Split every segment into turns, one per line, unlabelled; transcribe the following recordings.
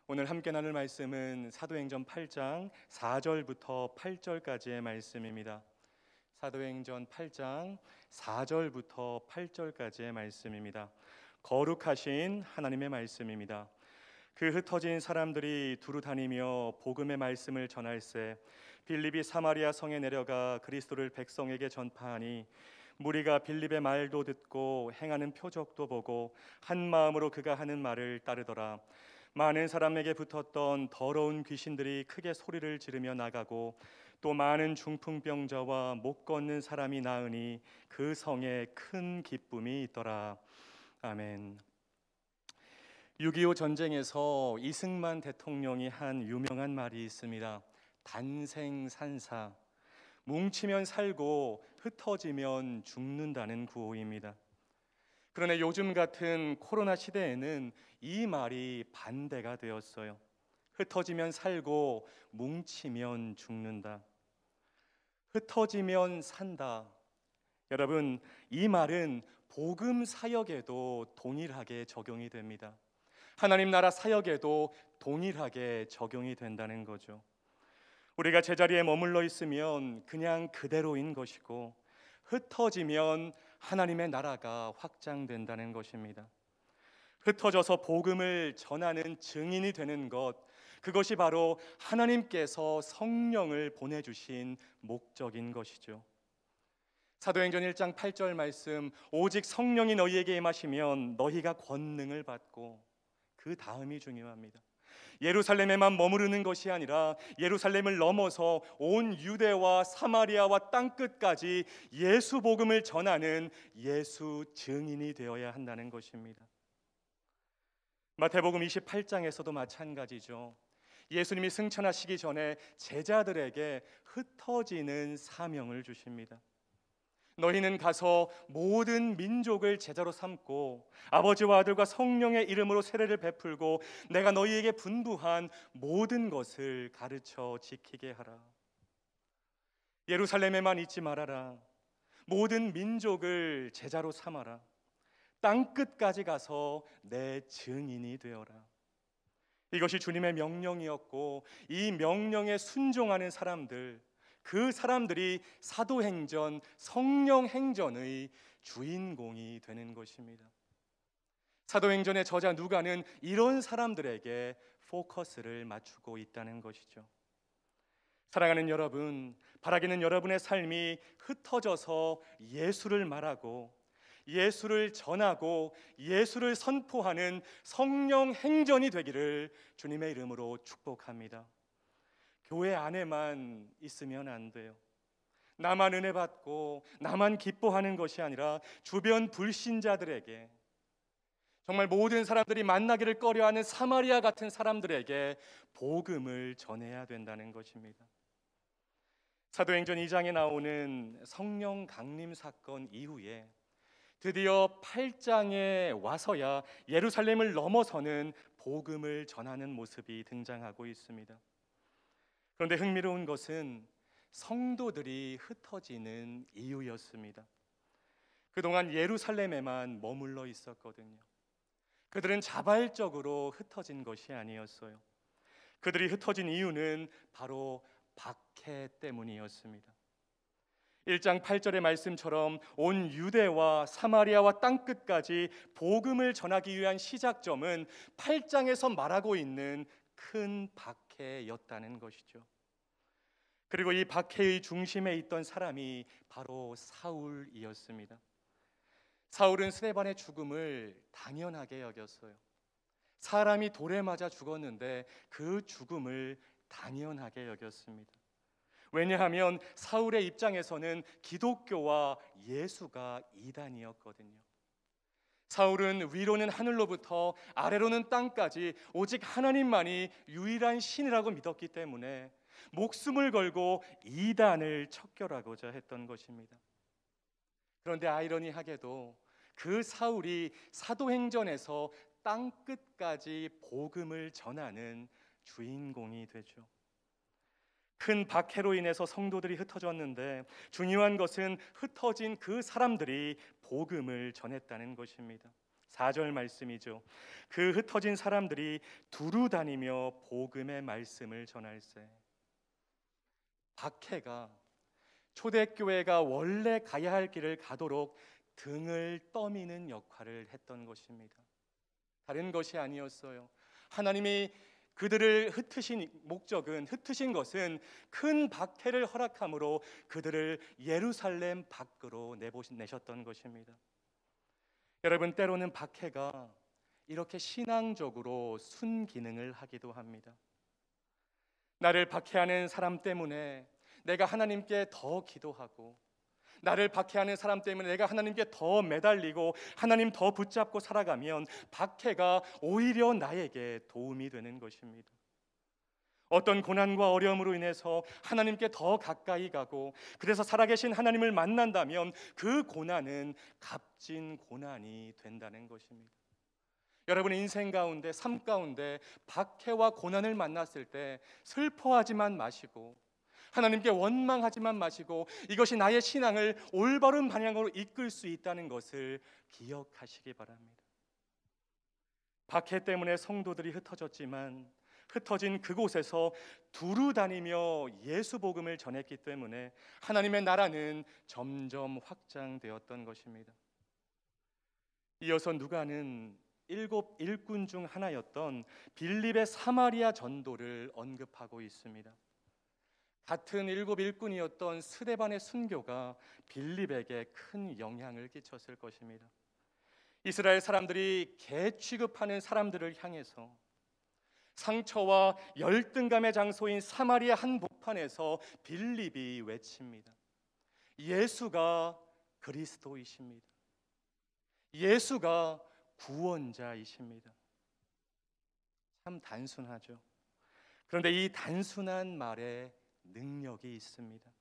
오늘 함께 나눌 말씀은 사도행전 8장 4절부터 8절까지의 말씀입니다. 사도행전 8장 4절부터 8절까지의 말씀입니다. 거룩하신 하나님의 말씀입니다. 그 흩어진 사람들이 두루 다니며 복음의 말씀을 전할세 빌립이 사마리아 성에 내려가 그리스도를 백성에게 전파하니 무리가 빌립의 말도 듣고 행하는 표적도 보고 한 마음으로 그가 하는 말을 따르더라. 많은 사람에게 붙었던 더러운 귀신들이 크게 소리를 지르며 나가고 또 많은 중풍병자와 못 걷는 사람이 나으니 그 성에 큰 기쁨이 있더라. 아멘. 6.25 전쟁에서 이승만 대통령이 한 유명한 말이 있습니다. 단생산사, 뭉치면 살고 흩어지면 죽는다는 구호입니다. 그러나 요즘 같은 코로나 시대에는 이 말이 반대가 되었어요. 흩어지면 살고 뭉치면 죽는다. 흩어지면 산다. 여러분, 이 말은 복음 사역에도 동일하게 적용이 됩니다. 하나님 나라 사역에도 동일하게 적용이 된다는 거죠. 우리가 제자리에 머물러 있으면 그냥 그대로인 것이고 흩어지면 하나님의 나라가 확장된다는 것입니다. 흩어져서 복음을 전하는 증인이 되는 것, 그것이 바로 하나님께서 성령을 보내주신 목적인 것이죠. 사도행전 1장 8절 말씀, 오직 성령이 너희에게 임하시면 너희가 권능을 받고, 그 다음이 중요합니다. 예루살렘에만 머무르는 것이 아니라 예루살렘을 넘어서 온 유대와 사마리아와 땅끝까지 예수 복음을 전하는 예수 증인이 되어야 한다는 것입니다. 마태복음 28장에서도 마찬가지죠. 예수님이 승천하시기 전에 제자들에게 흩어지는 사명을 주십니다. 너희는 가서 모든 민족을 제자로 삼고 아버지와 아들과 성령의 이름으로 세례를 베풀고 내가 너희에게 분부한 모든 것을 가르쳐 지키게 하라. 예루살렘에만 있지 말아라. 모든 민족을 제자로 삼아라. 땅끝까지 가서 내 증인이 되어라. 이것이 주님의 명령이었고 이 명령에 순종하는 사람들, 그 사람들이 사도행전, 성령행전의 주인공이 되는 것입니다. 사도행전의 저자 누가는 이런 사람들에게 포커스를 맞추고 있다는 것이죠. 사랑하는 여러분, 바라기는 여러분의 삶이 흩어져서 예수를 말하고 예수를 전하고 예수를 선포하는 성령행전이 되기를 주님의 이름으로 축복합니다. 교회 안에만 있으면 안 돼요. 나만 은혜 받고 나만 기뻐하는 것이 아니라 주변 불신자들에게, 정말 모든 사람들이 만나기를 꺼려하는 사마리아 같은 사람들에게 복음을 전해야 된다는 것입니다. 사도행전 2장에 나오는 성령 강림 사건 이후에 드디어 8장에 와서야 예루살렘을 넘어서는 복음을 전하는 모습이 등장하고 있습니다. 그런데 흥미로운 것은 성도들이 흩어지는 이유였습니다. 그동안 예루살렘에만 머물러 있었거든요. 그들은 자발적으로 흩어진 것이 아니었어요. 그들이 흩어진 이유는 바로 박해 때문이었습니다. 1장 8절의 말씀처럼 온 유대와 사마리아와 땅끝까지 복음을 전하기 위한 시작점은 8장에서 말하고 있는 큰 박해였다는 것이죠. 그리고 이 박해의 중심에 있던 사람이 바로 사울이었습니다. 사울은 스데반의 죽음을 당연하게 여겼어요. 사람이 돌에 맞아 죽었는데 그 죽음을 당연하게 여겼습니다. 왜냐하면 사울의 입장에서는 기독교와 예수가 이단이었거든요. 사울은 위로는 하늘로부터 아래로는 땅까지 오직 하나님만이 유일한 신이라고 믿었기 때문에 목숨을 걸고 이단을 척결하고자 했던 것입니다. 그런데 아이러니하게도 그 사울이 사도행전에서 땅끝까지 복음을 전하는 주인공이 되죠. 큰 박해로 인해서 성도들이 흩어졌는데 중요한 것은 흩어진 그 사람들이 복음을 전했다는 것입니다. 4절 말씀이죠. 그 흩어진 사람들이 두루 다니며 복음의 말씀을 전할세. 박해가 초대교회가 원래 가야 할 길을 가도록 등을 떠미는 역할을 했던 것입니다. 다른 것이 아니었어요. 하나님이 그들을 흩으신 것은 큰 박해를 허락함으로 그들을 예루살렘 밖으로 내셨던 것입니다. 여러분, 때로는 박해가 이렇게 신앙적으로 순기능을 하기도 합니다. 나를 박해하는 사람 때문에 내가 하나님께 더 기도하고, 나를 박해하는 사람 때문에 내가 하나님께 더 매달리고 하나님 더 붙잡고 살아가면 박해가 오히려 나에게 도움이 되는 것입니다. 어떤 고난과 어려움으로 인해서 하나님께 더 가까이 가고, 그래서 살아계신 하나님을 만난다면 그 고난은 값진 고난이 된다는 것입니다. 여러분의 인생 가운데, 삶 가운데 박해와 고난을 만났을 때 슬퍼하지만 마시고, 하나님께 원망하지만 마시고, 이것이 나의 신앙을 올바른 방향으로 이끌 수 있다는 것을 기억하시기 바랍니다. 박해 때문에 성도들이 흩어졌지만 흩어진 그곳에서 두루 다니며 예수 복음을 전했기 때문에 하나님의 나라는 점점 확장되었던 것입니다. 이어서 누가는 7 일꾼 중 하나였던 빌립의 사마리아 전도를 언급하고 있습니다. 같은 7 일꾼이었던 스데반의 순교가 빌립에게 큰 영향을 끼쳤을 것입니다. 이스라엘 사람들이 개 취급하는 사람들을 향해서 상처와 열등감의 장소인 사마리아 한복판에서 빌립이 외칩니다. 예수가 그리스도이십니다. 예수가 구원자이십니다. 참 단순하죠. 그런데 이 단순한 말에 능력이 있습니다.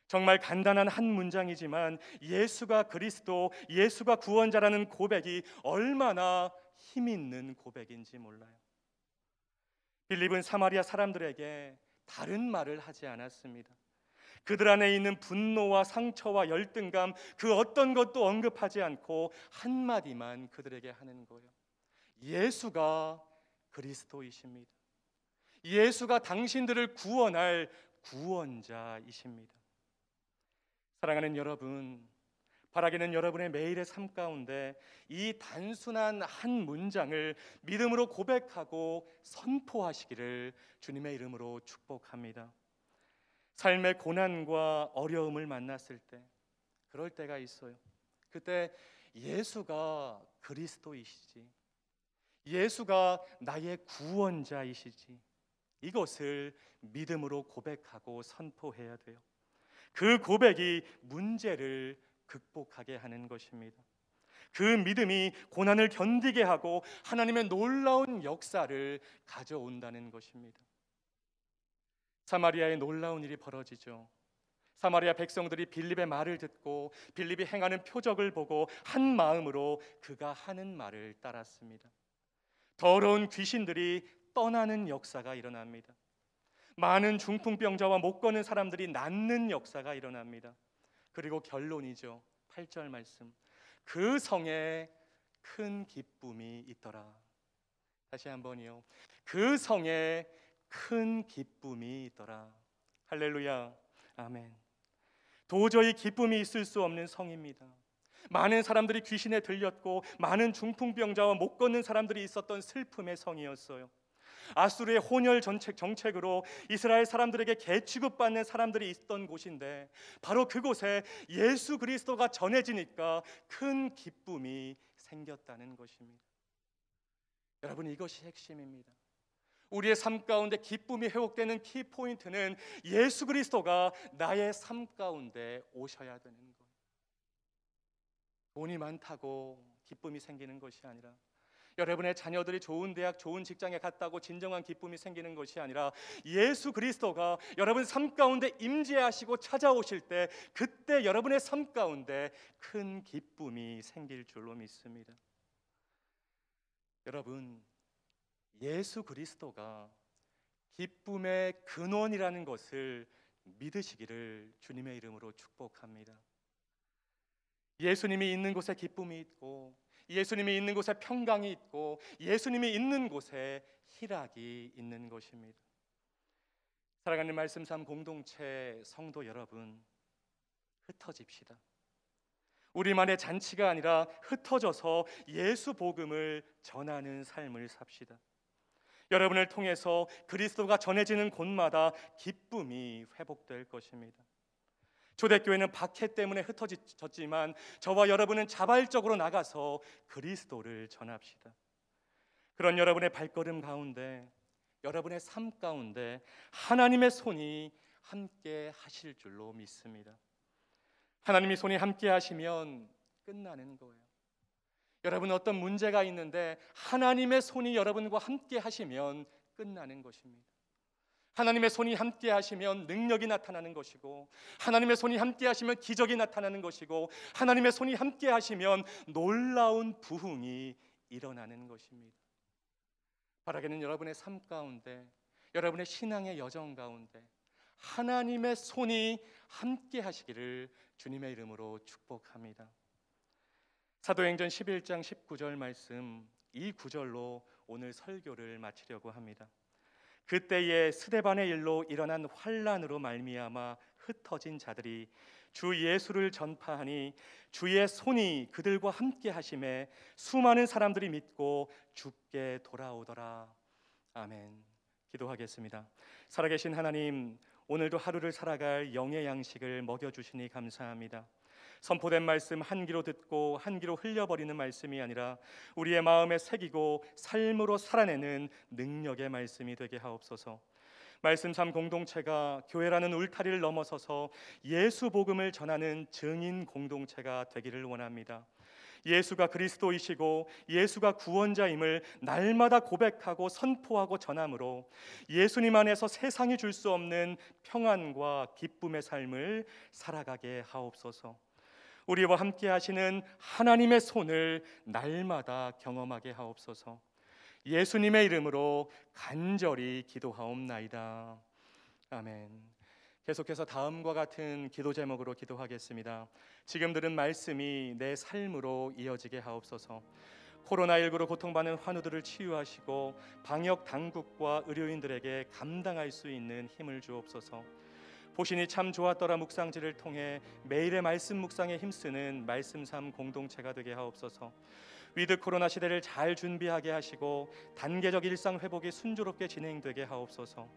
정말 간단한 한 문장이지만 예수가 그리스도, 예수가 구원자라는 고백이 얼마나 힘 있는 고백인지 몰라요. 빌립은 사마리아 사람들에게 다른 말을 하지 않았습니다. 그들 안에 있는 분노와 상처와 열등감, 그 어떤 것도 언급하지 않고 한마디만 그들에게 하는 거예요. 예수가 그리스도이십니다. 예수가 당신들을 구원할 구원자이십니다. 사랑하는 여러분, 바라기는 여러분의 매일의 삶 가운데 이 단순한 한 문장을 믿음으로 고백하고 선포하시기를 주님의 이름으로 축복합니다. 삶의 고난과 어려움을 만났을 때, 그럴 때가 있어요. 그때 예수가 그리스도이시지, 예수가 나의 구원자이시지, 이것을 믿음으로 고백하고 선포해야 돼요. 그 고백이 문제를 극복하게 하는 것입니다. 그 믿음이 고난을 견디게 하고 하나님의 놀라운 역사를 가져온다는 것입니다. 사마리아에 놀라운 일이 벌어지죠. 사마리아 백성들이 빌립의 말을 듣고 빌립이 행하는 표적을 보고 한 마음으로 그가 하는 말을 따랐습니다. 더러운 귀신들이 떠나는 역사가 일어납니다. 많은 중풍병자와 못 걷는 사람들이 낫는 역사가 일어납니다. 그리고 결론이죠. 8절 말씀. 그 성에 큰 기쁨이 있더라. 다시 한번요. 그 성에 큰 기쁨이 있더라. 할렐루야. 아멘. 도저히 기쁨이 있을 수 없는 성입니다. 많은 사람들이 귀신에 들렸고 많은 중풍병자와 못 걷는 사람들이 있었던 슬픔의 성이었어요. 아수르의 혼혈 정책으로 이스라엘 사람들에게 개 취급받는 사람들이 있던 곳인데, 바로 그곳에 예수 그리스도가 전해지니까 큰 기쁨이 생겼다는 것입니다. 여러분, 이것이 핵심입니다. 우리의 삶 가운데 기쁨이 회복되는 키포인트는 예수 그리스도가 나의 삶 가운데 오셔야 되는 거예요. 돈이 많다고 기쁨이 생기는 것이 아니라, 여러분의 자녀들이 좋은 대학, 좋은 직장에 갔다고 진정한 기쁨이 생기는 것이 아니라, 예수 그리스도가 여러분 삶 가운데 임재하시고 찾아오실 때, 그때 여러분의 삶 가운데 큰 기쁨이 생길 줄로 믿습니다. 여러분, 예수 그리스도가 기쁨의 근원이라는 것을 믿으시기를 주님의 이름으로 축복합니다. 예수님이 있는 곳에 기쁨이 있고, 예수님이 있는 곳에 평강이 있고 예수님이 있는 곳에 희락이 있는 것입니다. 사랑하는 말씀 삶 공동체 성도 여러분, 흩어집시다. 우리만의 잔치가 아니라 흩어져서 예수 복음을 전하는 삶을 삽시다. 여러분을 통해서 그리스도가 전해지는 곳마다 기쁨이 회복될 것입니다. 초대교회는 박해 때문에 흩어졌지만 저와 여러분은 자발적으로 나가서 그리스도를 전합시다. 그런 여러분의 발걸음 가운데, 여러분의 삶 가운데 하나님의 손이 함께 하실 줄로 믿습니다. 하나님이 손이 함께 하시면 끝나는 거예요. 여러분 어떤 문제가 있는데 하나님의 손이 여러분과 함께 하시면 끝나는 것입니다. 하나님의 손이 함께 하시면 능력이 나타나는 것이고, 하나님의 손이 함께 하시면 기적이 나타나는 것이고, 하나님의 손이 함께 하시면 놀라운 부흥이 일어나는 것입니다. 바라기는 여러분의 삶 가운데, 여러분의 신앙의 여정 가운데 하나님의 손이 함께 하시기를 주님의 이름으로 축복합니다. 사도행전 11장 19절 말씀, 이 구절로 오늘 설교를 마치려고 합니다. 그때에 스데반의 일로 일어난 환난으로 말미암아 흩어진 자들이 주 예수를 전파하니 주의 손이 그들과 함께 하심에 수많은 사람들이 믿고 주께 돌아오더라. 아멘. 기도하겠습니다. 살아계신 하나님, 오늘도 하루를 살아갈 영의 양식을 먹여주시니 감사합니다. 선포된 말씀 한 귀로 듣고 한 귀로 흘려버리는 말씀이 아니라 우리의 마음에 새기고 삶으로 살아내는 능력의 말씀이 되게 하옵소서. 말씀 삶 공동체가 교회라는 울타리를 넘어서서 예수 복음을 전하는 증인 공동체가 되기를 원합니다. 예수가 그리스도이시고 예수가 구원자임을 날마다 고백하고 선포하고 전함으로 예수님 안에서 세상이 줄 수 없는 평안과 기쁨의 삶을 살아가게 하옵소서. 우리와 함께 하시는 하나님의 손을 날마다 경험하게 하옵소서. 예수님의 이름으로 간절히 기도하옵나이다. 아멘. 계속해서 다음과 같은 기도 제목으로 기도하겠습니다. 지금 들은 말씀이 내 삶으로 이어지게 하옵소서. 코로나19로 고통받는 환우들을 치유하시고 방역 당국과 의료인들에게 감당할 수 있는 힘을 주옵소서. 보신이 참 좋았더라 묵상지를 통해 매일의 말씀 묵상에 힘쓰는 말씀 삶 공동체가 되게 하옵소서. 위드 코로나 시대를 잘 준비하게 하시고 단계적 일상 회복이 순조롭게 진행되게 하옵소서.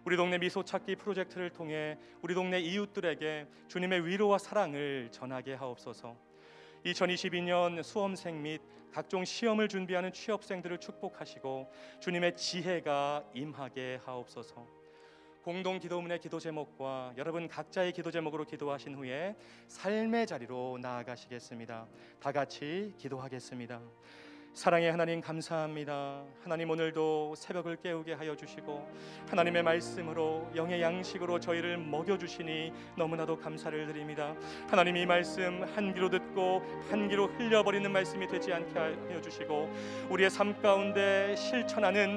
우리 동네 미소 찾기 프로젝트를 통해 우리 동네 이웃들에게 주님의 위로와 사랑을 전하게 하옵소서. 2022년 수험생 및 각종 시험을 준비하는 취업생들을 축복하시고 주님의 지혜가 임하게 하옵소서. 공동 기도문의 기도 제목과 여러분 각자의 기도 제목으로 기도하신 후에 삶의 자리로 나아가시겠습니다. 다 같이 기도하겠습니다. 사랑의 하나님 감사합니다. 하나님 오늘도 새벽을 깨우게 하여 주시고 하나님의 말씀으로 영의 양식으로 저희를 먹여주시니 너무나도 감사를 드립니다. 하나님 이 말씀 한 귀로 듣고 한 귀로 흘려버리는 말씀이 되지 않게 하여 주시고 우리의 삶 가운데 실천하는